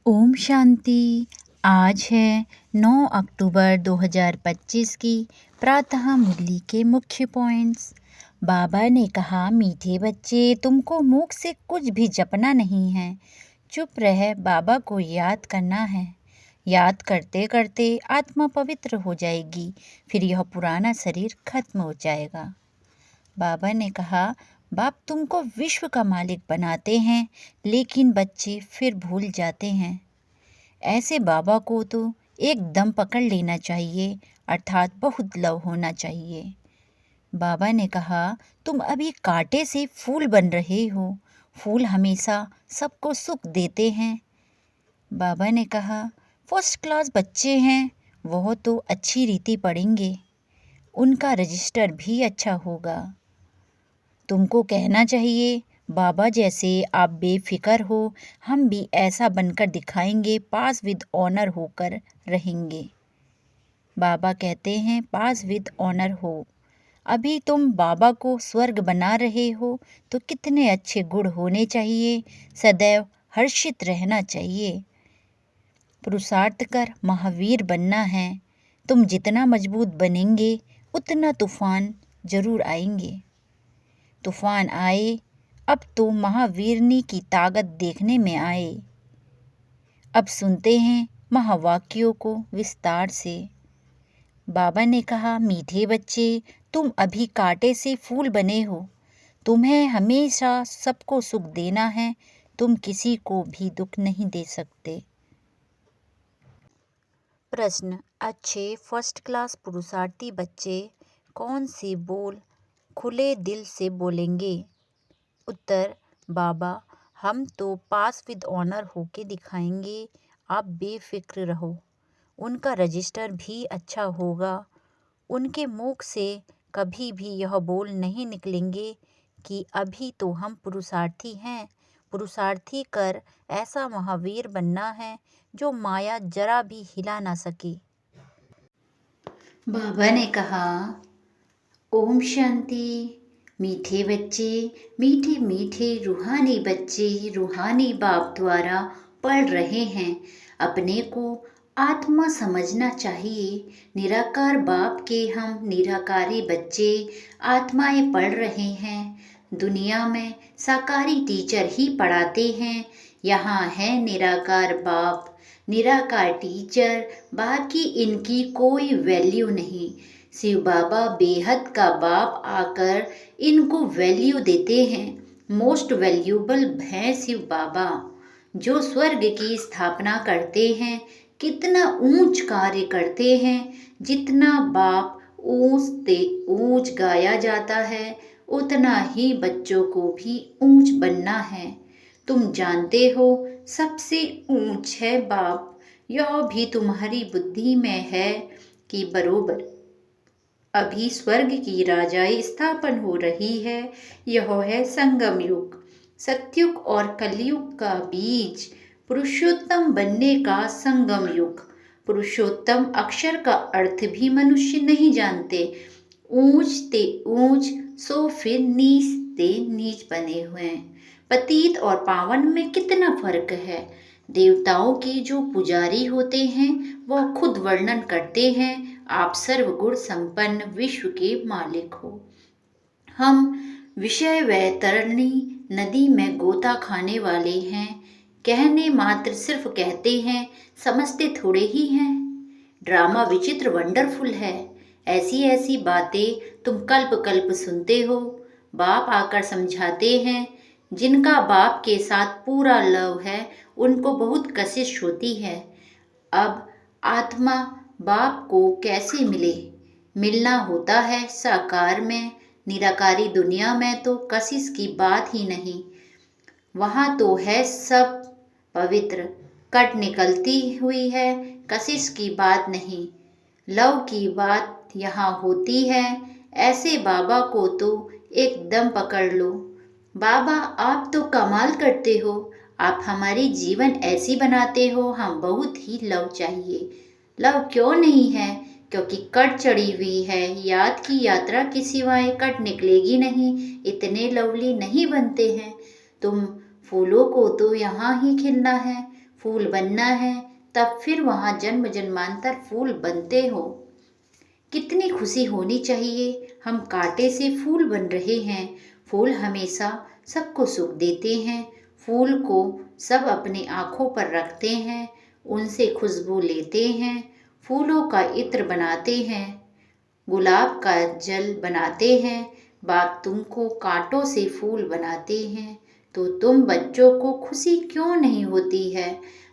ओम शांति। आज है 9 अक्टूबर 2025 की प्रातः मुरली के मुख्य पॉइंट्स। बाबा ने कहा, मीठे बच्चे, तुमको मुख से कुछ भी जपना नहीं है, चुप रह बाबा को याद करना है। याद करते करते आत्मा पवित्र हो जाएगी, फिर यह पुराना शरीर खत्म हो जाएगा। बाबा ने कहा, बाप तुमको विश्व का मालिक बनाते हैं, लेकिन बच्चे फिर भूल जाते हैं। ऐसे बाबा को तो एकदम पकड़ लेना चाहिए, अर्थात बहुत लव होना चाहिए। बाबा ने कहा, तुम अभी कांटे से फूल बन रहे हो, फूल हमेशा सबको सुख देते हैं। बाबा ने कहा, फर्स्ट क्लास बच्चे हैं, वह तो अच्छी रीति पढ़ेंगे, उनका रजिस्टर भी अच्छा होगा। तुमको कहना चाहिए, बाबा जैसे आप बेफिक्र हो, हम भी ऐसा बनकर दिखाएंगे, पास विद ऑनर होकर रहेंगे। बाबा कहते हैं, पास विद ऑनर हो। अभी तुम बाबा को स्वर्ग बना रहे हो, तो कितने अच्छे गुण होने चाहिए, सदैव हर्षित रहना चाहिए। पुरुषार्थ कर महावीर बनना है। तुम जितना मजबूत बनेंगे, उतना तूफान जरूर आएंगे। तूफान आए, अब तो महावीरनी की ताकत देखने में आए। अब सुनते हैं महावाक्यों को विस्तार से। बाबा ने कहा, मीठे बच्चे, तुम अभी कांटे से फूल बने हो, तुम्हें हमेशा सबको सुख देना है, तुम किसी को भी दुख नहीं दे सकते। प्रश्न, अच्छे फर्स्ट क्लास पुरुषार्थी बच्चे कौन से बोल खुले दिल से बोलेंगे? उत्तर, बाबा, हम तो पास विद ऑनर होके दिखाएंगे, आप बेफिक्र रहो, उनका रजिस्टर भी अच्छा होगा। उनके मुख से कभी भी यह बोल नहीं निकलेंगे कि अभी तो हम पुरुषार्थी हैं। पुरुषार्थी कर ऐसा महावीर बनना है जो माया जरा भी हिला ना सके। बाबा ने कहा, ओम शांति। मीठे बच्चे, मीठे मीठे रूहानी बच्चे रूहानी बाप द्वारा पढ़ रहे हैं। अपने को आत्मा समझना चाहिए। निराकार बाप के हम निराकारी बच्चे आत्माएं पढ़ रहे हैं। दुनिया में साकारी टीचर ही पढ़ाते हैं, यहाँ है निराकार बाप, निराकार टीचर, बाकी इनकी कोई वैल्यू नहीं। शिव बाबा बेहद का बाप आकर इनको वैल्यू देते हैं। मोस्ट वैल्यूबल हैं शिव बाबा, जो स्वर्ग की स्थापना करते हैं। कितना ऊंच कार्य करते हैं। जितना बाप ऊंच गाया जाता है, उतना ही बच्चों को भी ऊंच बनना है। तुम जानते हो, सबसे ऊंच है बाप। यह भी तुम्हारी बुद्धि में है कि बरोबर अभी स्वर्ग की राजाई स्थापन हो रही है। यह है संगम युग, सत्युग और कलयुग का बीज, पुरुषोत्तम बनने का संगम युग। पुरुषोत्तम अक्षर का अर्थ भी मनुष्य नहीं जानते। ऊंच ते ऊंच, सो फिर नीच ते नीच बने हुए हैं। पतित और पावन में कितना फर्क है। देवताओं के जो पुजारी होते हैं, वह खुद वर्णन करते हैं, आप सर्वगुण संपन्न विश्व के मालिक हो। हम विषय वैतरणी नदी में गोता खाने वाले हैं। कहने मात्र सिर्फ कहते हैं, समझते थोड़े ही हैं। ड्रामा विचित्र वंडरफुल है। ऐसी ऐसी बातें तुम कल्प कल्प सुनते हो। बाप आकर समझाते हैं। जिनका बाप के साथ पूरा लव है, उनको बहुत कशिश होती है। अब आत्मा बाप को कैसे मिले? मिलना होता है साकार में। निराकारी दुनिया में तो कशिश की बात ही नहीं। वहाँ तो है सब पवित्र, कट निकलती हुई है, कशिश की बात नहीं। लव की बात यहाँ होती है। ऐसे बाबा को तो एकदम पकड़ लो। बाबा, आप तो कमाल करते हो, आप हमारी जीवन ऐसी बनाते हो, हम बहुत ही लव चाहिए। लव क्यों नहीं है? क्योंकि कट चढ़ी हुई है। याद की यात्रा के सिवाय कट निकलेगी नहीं। इतने लवली नहीं बनते हैं। तुम फूलों को तो यहाँ ही खिलना है। फूल बनना है तब फिर वहाँ जन्म जन्मांतर फूल बनते हो। कितनी खुशी होनी चाहिए, हम कांटे से फूल बन रहे हैं। फूल हमेशा सबको सुख देते हैं। फूल को सब अपनी आँखों पर रखते हैं, उनसे खुशबू लेते हैं, फूलों का इत्र बनाते हैं, गुलाब का जल बनाते हैं। बाप तुमको कांटों से फूल बनाते हैं तो तुम बच्चों को खुशी क्यों नहीं होती है?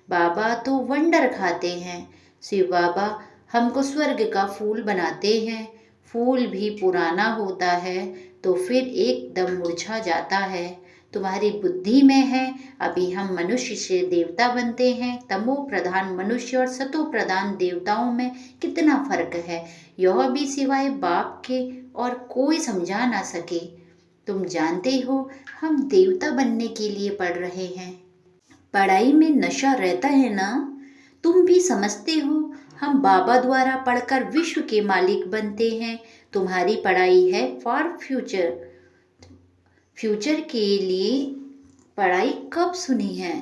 बाबा तो वंडर खाते हैं। शिव बाबा हमको स्वर्ग का फूल बनाते हैं। फूल भी पुराना होता है तो फिर एकदम मुरझा जाता है। तुम्हारी बुद्धि में है, अभी हम मनुष्य से देवता बनते हैं। तमो प्रधान मनुष्य और सतो प्रधान देवताओं में कितना फर्क है, यह भी सिवाय बाप के और कोई समझा ना सके। तुम जानते हो हम देवता बनने के लिए पढ़ रहे हैं। पढ़ाई में नशा रहता है ना, तुम भी समझते हो। हम बाबा द्वारा पढ़कर विश्व के मालिक बनते हैं। तुम्हारी पढ़ाई है फॉर फ्यूचर। फ्यूचर के लिए पढ़ाई कब सुनी है?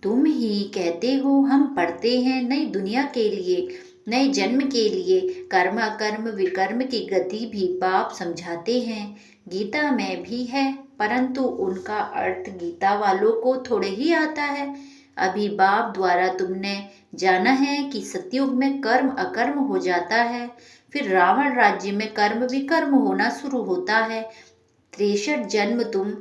तुम ही कहते हो हम पढ़ते हैं नई दुनिया के लिए, नए जन्म के लिए। कर्म अकर्म विकर्म की गति भी बाप समझाते हैं। गीता में भी है, परंतु उनका अर्थ गीता वालों को थोड़े ही आता है। अभी बाप द्वारा तुमने जाना है कि सतयुग में कर्म अकर्म हो जाता है, फिर रावण राज्य में कर्म विकर्म होना शुरू होता है। 63 जन्म तुम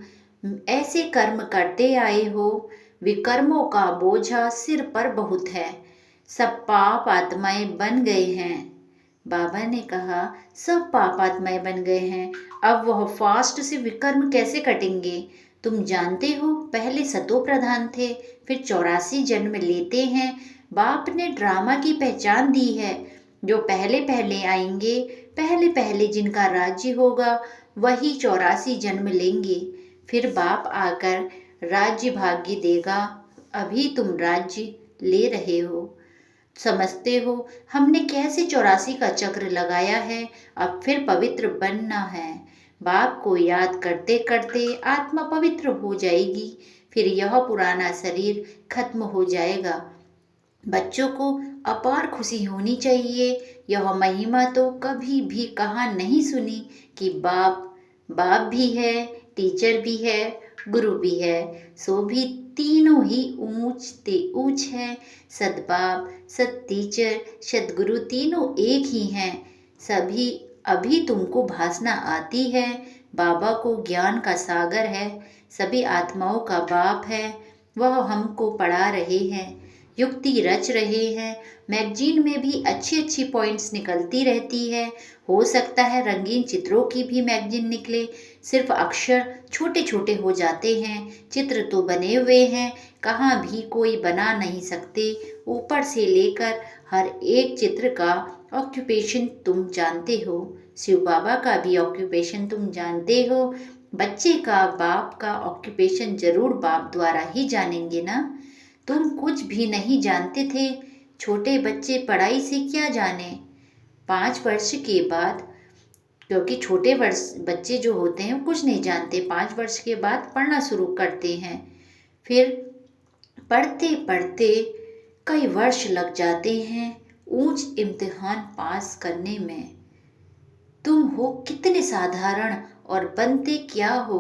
ऐसे कर्म करते आए हो, विकर्मों का बोझा सिर पर बहुत है, सब पाप आत्माएं बन गए हैं। बाबा ने कहा सब पाप आत्माएं बन गए हैं, अब वह फास्ट से विकर्म कैसे कटेंगे? तुम जानते हो पहले सतो प्रधान थे, फिर 84 जन्म लेते हैं। बाप ने ड्रामा की पहचान दी है। जो पहले पहले आएंगे, पहले पहले जिनका राज्य होगा वही 84 जन्म लेंगे। फिर बाप आकर राज्य भाग्य देगा। अभी तुम राज्य ले रहे हो, समझते हो हमने कैसे 84 का चक्र लगाया है। अब फिर पवित्र बनना है। बाप को याद करते करते आत्मा पवित्र हो जाएगी, फिर यह पुराना शरीर खत्म हो जाएगा। बच्चों को अपार खुशी होनी चाहिए। यह महिमा तो कभी भी कहा नहीं सुनी कि बाप बाप भी है, टीचर भी है, गुरु भी है। सो भी तीनों ही ऊंच है। सदबाप, सद टीचर, सदगुरु तीनों एक ही हैं। सभी अभी तुमको भाषना आती है। बाबा को ज्ञान का सागर है, सभी आत्माओं का बाप है। वह हमको पढ़ा रहे हैं, युक्ति रच रहे हैं। मैगजीन में भी अच्छी अच्छी पॉइंट्स निकलती रहती है। हो सकता है रंगीन चित्रों की भी मैगजीन निकले। सिर्फ अक्षर छोटे छोटे हो जाते हैं, चित्र तो बने हुए हैं, कहाँ भी कोई बना नहीं सकते। ऊपर से लेकर हर एक चित्र का ऑक्यूपेशन तुम जानते हो। शिव बाबा का भी ऑक्यूपेशन तुम जानते हो। बच्चे का बाप का ऑक्यूपेशन जरूर बाप द्वारा ही जानेंगे ना। तुम कुछ भी नहीं जानते थे। छोटे बच्चे पढ़ाई से क्या जाने? 5 वर्ष के बाद, क्योंकि छोटे बच्चे जो होते हैं वो कुछ नहीं जानते, 5 वर्ष के बाद पढ़ना शुरू करते हैं। फिर पढ़ते पढ़ते कई वर्ष लग जाते हैं ऊंच इम्तिहान पास करने में। तुम हो कितने साधारण और बनते क्या हो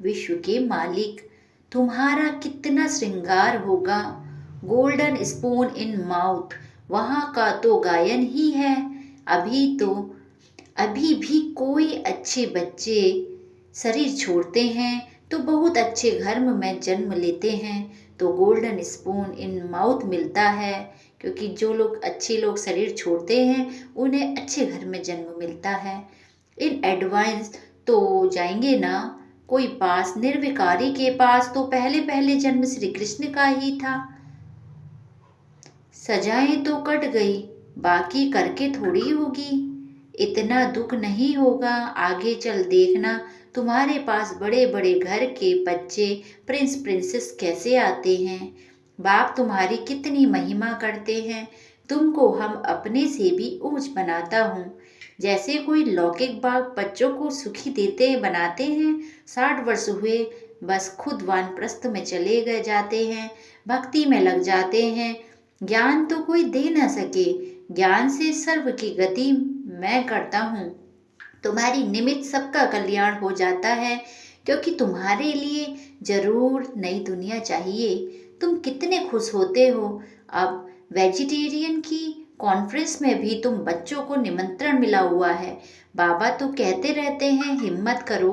विश्व के मालिक। तुम्हारा कितना श्रृंगार होगा, गोल्डन स्पून इन माउथ, वहाँ का तो गायन ही है। अभी भी कोई अच्छे बच्चे शरीर छोड़ते हैं तो बहुत अच्छे घर में जन्म लेते हैं तो गोल्डन स्पून इन माउथ मिलता है। क्योंकि जो लोग अच्छे लोग शरीर छोड़ते हैं उन्हें अच्छे घर में जन्म मिलता है। इन एडवांस तो जाएंगे ना कोई पास, निर्विकारी के पास तो पहले पहले जन्म श्री कृष्ण का ही था। सजाएं तो कट गई, बाकी करके थोड़ी होगी। इतना दुख नहीं होगा, आगे चल देखना। तुम्हारे पास बड़े बड़े घर के बच्चे प्रिंस प्रिंसेस कैसे आते हैं। बाप तुम्हारी कितनी महिमा करते हैं। तुमको हम अपने से भी ऊंच बनाता हूँ। जैसे कोई लौकिक बाग बच्चों को सुखी देते बनाते हैं, 60 वर्ष हुए बस खुद वानप्रस्थ में चले गए जाते हैं। भक्ति में लग जाते हैं। ज्ञान तो कोई दे न सके, ज्ञान से सर्व की गति मैं करता हूँ। तुम्हारी निमित्त सबका कल्याण हो जाता है, क्योंकि तुम्हारे लिए जरूर नई दुनिया चाहिए। तुम कितने खुश होते हो। अब वेजिटेरियन की कॉन्फ्रेंस में भी तुम बच्चों को निमंत्रण मिला हुआ है। बाबा तो कहते रहते हैं हिम्मत करो।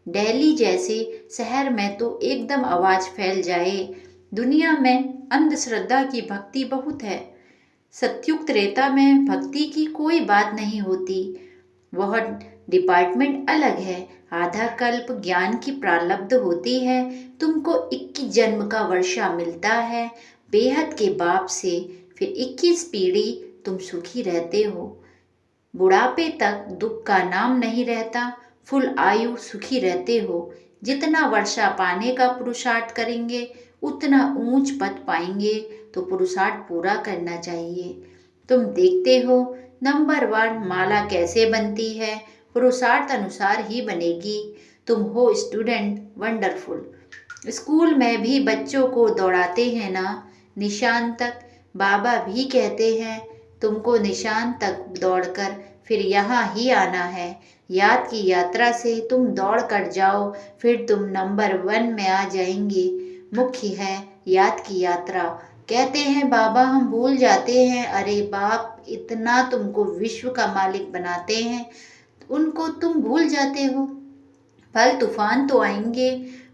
दिल्ली जैसे शहर में तो एकदम आवाज फैल जाए। दुनिया में अंधश्रद्धा की भक्ति बहुत है। सत्युग त्रेता में भक्ति की कोई बात नहीं होती। वह डिपार्टमेंट अलग है। आधा कल्प ज्ञान की प्रारब्ध होती है। तुमको 21 जन्म का वर्षा मिलता है बेहद के बाप से। फिर 21 पीढ़ी तुम सुखी रहते हो। बुढ़ापे तक दुख का नाम नहीं रहता। फुल आयु सुखी रहते हो। जितना वर्षा पाने का पुरुषार्थ करेंगे उतना ऊंच पद पाएंगे। तो पुरुषार्थ पूरा करना चाहिए। तुम देखते हो नंबर 1 माला कैसे बनती है, पुरुषार्थ अनुसार ही बनेगी। तुम हो स्टूडेंट वंडरफुल। स्कूल में भी बच्चों को दौड़ाते हैं ना, निशान तक। बाबा भी कहते हैं तुमको निशान तक दौड़कर फिर यहाँ ही आना है। याद की यात्रा से तुम दौड़ कर जाओ, फिर तुम नंबर 1 में आ जाएंगे। मुख्य है याद की यात्रा। कहते हैं बाबा हम भूल जाते हैं। अरे बाप, इतना तुमको विश्व का मालिक बनाते हैं, उनको तुम भूल जाते हो। फल तूफान तो आएंगे,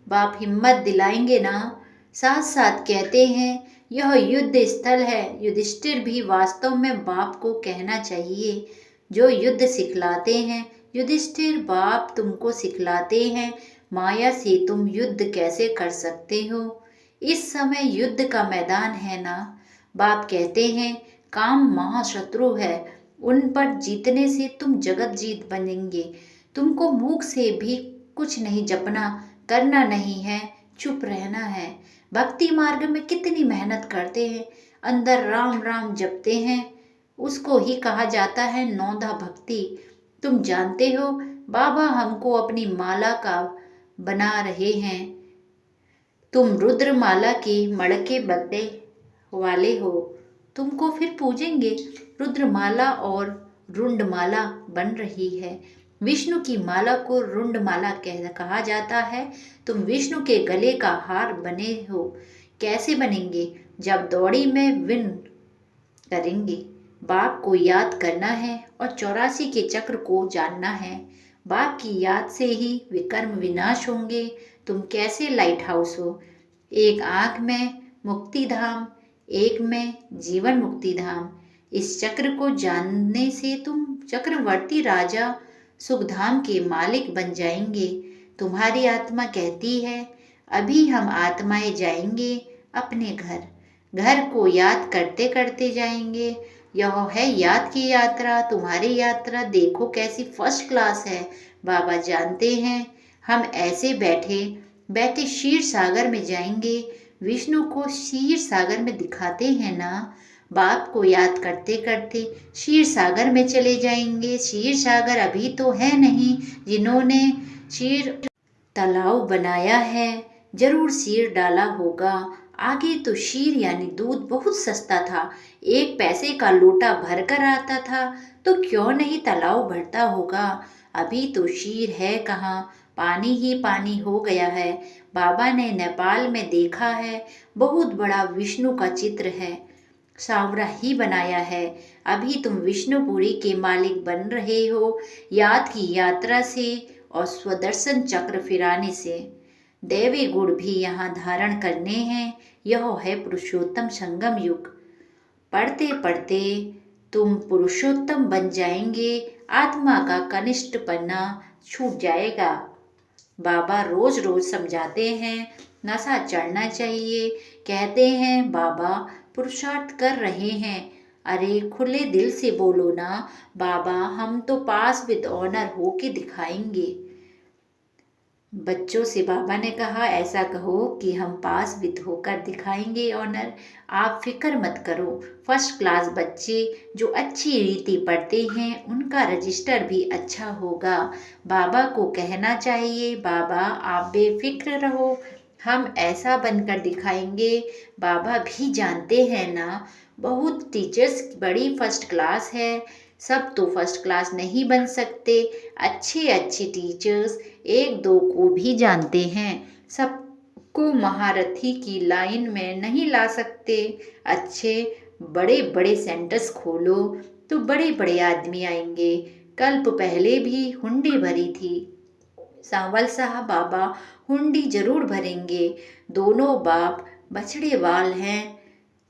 बाप हिम्मत दिलाएंगे ना। साथ साथ कहते हैं यह युद्ध स्थल है। युधिष्ठिर भी वास्तव में बाप को कहना चाहिए जो युद्ध सिखलाते हैं। युधिष्ठिर बाप तुमको सिखलाते हैं माया से तुम युद्ध कैसे कर सकते हो। इस समय युद्ध का मैदान है ना। बाप कहते हैं काम महाशत्रु है, उन पर जीतने से तुम जगत जीत बनेंगे। तुमको मुख से भी कुछ नहीं जपना, करना नहीं है, चुप रहना है। भक्ति मार्ग में कितनी मेहनत करते हैं, अंदर राम राम जपते हैं, उसको ही कहा जाता है नौधा भक्ति। तुम जानते हो बाबा हमको अपनी माला का बना रहे हैं। तुम रुद्र माला के मड़के बदले वाले हो, तुमको फिर पूजेंगे। रुद्रमाला और रुंडमाला बन रही है। विष्णु की माला को रुंडमाला कहा जाता है। तुम विष्णु के गले का हार बने हो। कैसे बनेंगे? जब दौड़ी में विन करेंगे। बाप को याद करना है और 84 के चक्र को जानना है। बाप की याद से ही विकर्म विनाश होंगे। तुम कैसे लाइट हाउस हो, एक आंख में मुक्ति धाम, एक में जीवन मुक्ति धाम। इस चक्र को जानने से तुम चक्रवर्ती राजा सुखधाम के मालिक बन जाएंगे। तुम्हारी आत्मा कहती है अभी हम आत्माएं जाएंगे अपने घर। घर को याद करते करते जाएंगे। यह है याद की यात्रा। तुम्हारी यात्रा देखो कैसी फर्स्ट क्लास है। बाबा जानते हैं हम ऐसे बैठे बैठे क्षीर सागर में जाएंगे। विष्णु को क्षीर सागर में दिखाते हैं ना। बाप को याद करते करते क्षीर सागर में चले जाएंगे। क्षीर सागर अभी तो है नहीं। जिन्होंने क्षीर तालाब बनाया है जरूर क्षीर डाला होगा। आगे तो क्षीर यानी दूध बहुत सस्ता था। 1 पैसे का लोटा भरकर आता था, तो क्यों नहीं तालाब भरता होगा। अभी तो क्षीर है कहाँ, पानी ही पानी हो गया है। बाबा ने नेपाल में देखा है, बहुत बड़ा विष्णु का चित्र है, सांवरा ही बनाया है। अभी तुम विष्णुपुरी के मालिक बन रहे हो, याद की यात्रा से और स्वदर्शन चक्र फिराने से। दैवी गुण भी यहाँ धारण करने हैं। यह है पुरुषोत्तम संगम युग। पढ़ते पढ़ते तुम पुरुषोत्तम बन जाएंगे। आत्मा का कनिष्ठ पन्ना छूट जाएगा। बाबा रोज रोज समझाते हैं नशा चढ़ना चाहिए। कहते हैं बाबा पुरुषार्थ कर रहे हैं। अरे खुले दिल से बोलो ना, बाबा हम तो पास विद ऑनर हो के दिखाएंगे। बच्चों से बाबा ने कहा ऐसा कहो कि हम पास विद होकर दिखाएंगे ऑनर। आप फिक्र मत करो। फर्स्ट क्लास बच्चे जो अच्छी रीति पढ़ते हैं उनका रजिस्टर भी अच्छा होगा। बाबा को कहना चाहिए बाबा आप बेफिक्र रहो, हम ऐसा बनकर दिखाएंगे। बाबा भी जानते हैं ना, बहुत टीचर्स बड़ी फर्स्ट क्लास है, सब तो फर्स्ट क्लास नहीं बन सकते। अच्छे अच्छे टीचर्स एक दो को भी जानते हैं, सबको महारथी की लाइन में नहीं ला सकते। अच्छे बड़े बड़े सेंटर्स खोलो तो बड़े बड़े आदमी आएंगे। कल्प पहले भी हुंडी भरी थी, सांवल साहब बाबा हुंडी जरूर भरेंगे। दोनों बाप बछड़े वाल हैं।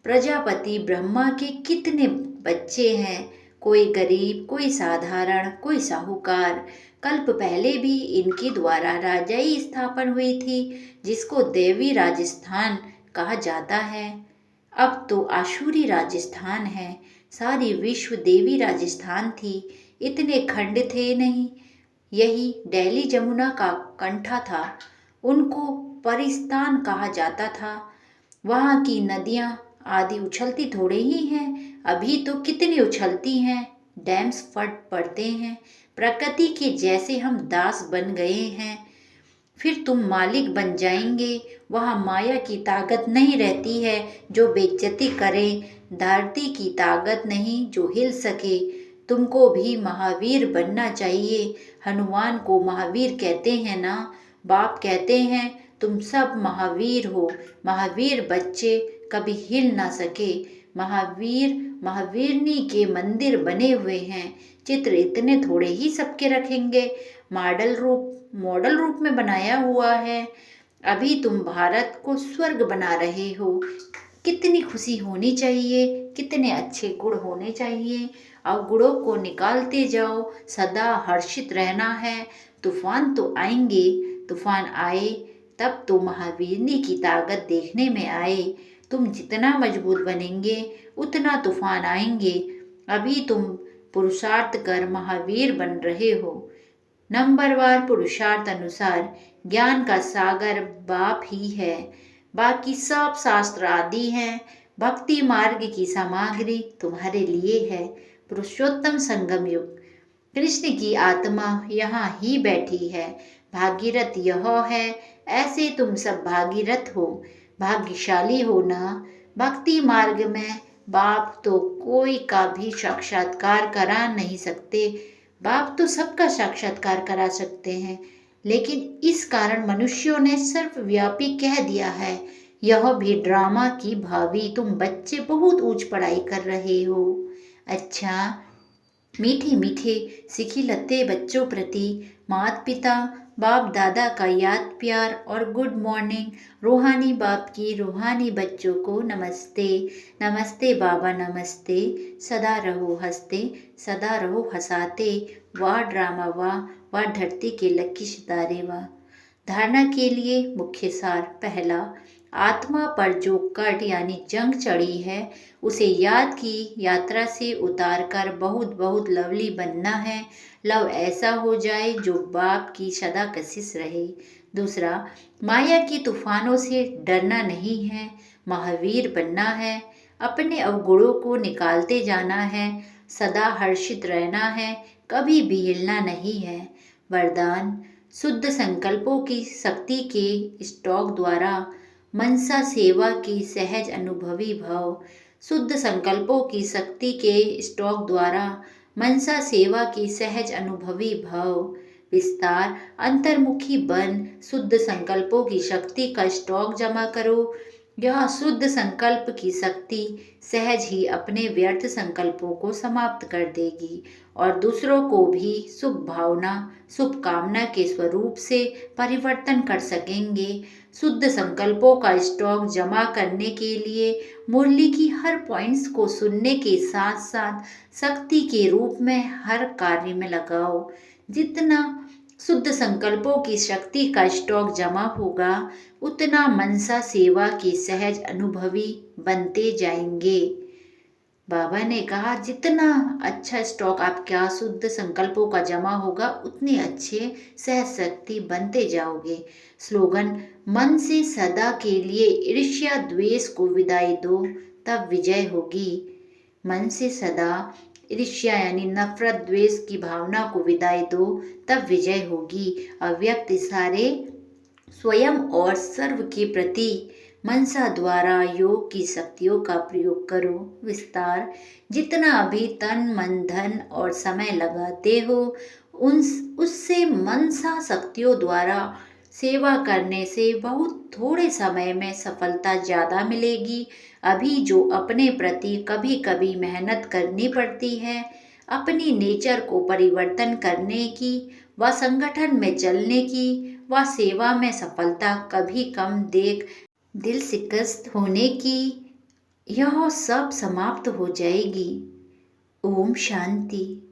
प्रजापति ब्रह्मा के कितने बच्चे हैं, कोई गरीब, कोई साधारण, कोई साहूकार। कल्प पहले भी इनके द्वारा राजाई स्थापन हुई थी, जिसको देवी राजस्थान कहा जाता है। अब तो आशुरी राजस्थान है, सारी विश्व देवी राजस्थान थी। इतने खंड थे नहीं, यही दिल्ली जमुना का कंठा था, उनको परिस्तान कहा जाता था। वहाँ की नदियाँ आदि उछलती थोड़े ही हैं, अभी तो कितनी उछलती हैं, डैम्स फट पड़ते हैं। प्रकृति के जैसे हम दास बन गए हैं, फिर तुम मालिक बन जाएंगे। वहाँ माया की ताकत नहीं रहती है जो बेइज्जती करे, धरती की ताकत नहीं जो हिल सके। तुमको भी महावीर बनना चाहिए। हनुमान को महावीर कहते हैं ना, बाप कहते हैं तुम सब महावीर हो। महावीर बच्चे कभी हिल ना सके। महावीर महावीरनी के मंदिर बने हुए हैं, चित्र इतने थोड़े ही सबके रखेंगे, मॉडल रूप में बनाया हुआ है। अभी तुम भारत को स्वर्ग बना रहे हो। कितनी खुशी होनी चाहिए, कितने अच्छे गुण होने चाहिए। अवगुणों को निकालते जाओ, सदा हर्षित रहना है। तूफान तो आएंगे, तूफान आए तब तो महावीरनी की ताकत देखने में आए। तुम जितना मजबूत बनेंगे उतना तूफान आएंगे। अभी तुम पुरुषार्थ कर महावीर बन रहे हो। नंबरवार पुरुषार्थ अनुसार ज्ञान का सागर बाप ही है, बाकी सब शास्त्र आदि हैं। भक्ति मार्ग की सामग्री तुम्हारे लिए है। पुरुषोत्तम संगम युग, कृष्ण की आत्मा यहाँ ही बैठी है। भागीरथ यह है, ऐसे तुम सब भागीरथ हो, भाग्यशाली हो ना। भक्ति मार्ग में बाप तो कोई का भी साक्षात्कार करा नहीं सकते। बाप तो सबका साक्षात्कार करा सकते हैं, लेकिन इस कारण मनुष्यों ने सर्वव्यापी कह दिया है। यह भी ड्रामा की भावी। तुम बच्चे बहुत ऊंच पढ़ाई कर रहे हो। अच्छा, मीठे मीठे सिखिलते बच्चों प्रति माता पिता बाप दादा का याद प्यार और गुड मॉर्निंग। रूहानी बाप की रूहानी बच्चों को नमस्ते। नमस्ते बाबा नमस्ते। सदा रहो हंसते, सदा रहो हंसाते। वाह ड्रामा वाह धरती के लकी सितारे वाह। धारणा के लिए मुख्य सार। पहला, आत्मा पर जो कट यानी जंग चढ़ी है उसे याद की यात्रा से उतार कर बहुत बहुत लवली बनना है। लव ऐसा हो जाए जो बाप की सदा कशिश रहे। दूसरा, माया की तूफानों से डरना नहीं है, महावीर बनना है। अपने अवगुणों को निकालते जाना है, सदा हर्षित रहना है, कभी भी हिलना नहीं है। वरदान, शुद्ध संकल्पों की शक्ति के स्टॉक द्वारा मनसा सेवा की सहज अनुभवी भाव। शुद्ध संकल्पों की शक्ति के स्टॉक द्वारा मनसा सेवा की सहज अनुभवी भाव। विस्तार, अंतर्मुखी बन शुद्ध संकल्पों की शक्ति का स्टॉक जमा करो। यह शुद्ध संकल्प की शक्ति सहज ही अपने व्यर्थ संकल्पों को समाप्त कर देगी और दूसरों को भी शुभ भावना शुभ कामना के स्वरूप से परिवर्तन कर सकेंगे। शुद्ध संकल्पों का स्टॉक जमा करने के लिए मुरली की हर पॉइंट्स को सुनने के साथ साथ शक्ति के रूप में हर कार्य में लगाओ। जितना शुद्ध संकल्पों की शक्ति का स्टॉक जमा होगा उतना मनसा सेवा के सहज अनुभवी बनते जाएंगे। बाबा ने कहा जितना अच्छा स्टॉक आपका शुद्ध संकल्पों का जमा होगा उतने अच्छे सहज शक्ति बनते जाओगे। स्लोगन, मन से सदा के लिए ईर्ष्या द्वेष को विदाई दो, तब विजय होगी। मन से सदा ईर्ष्या यानी नफरत द्वेष की भावना को विदाई दो, तब विजय होगी। अव्यक्त इशारे स्वयं और सर्व के प्रति मनसा द्वारा योग की शक्तियों का प्रयोग करो। विस्तार। जितना भी तन मन धन और समय लगाते हो उन उससे मनसा शक्तियों द्वारा सेवा करने से बहुत थोड़े समय में सफलता ज़्यादा मिलेगी। अभी जो अपने प्रति कभी कभी मेहनत करनी पड़ती है अपनी नेचर को परिवर्तन करने की व संगठन में चलने की व सेवा में सफलता कभी कम देख दिल शिकस्त होने की, यह सब समाप्त हो जाएगी। ओम शांति।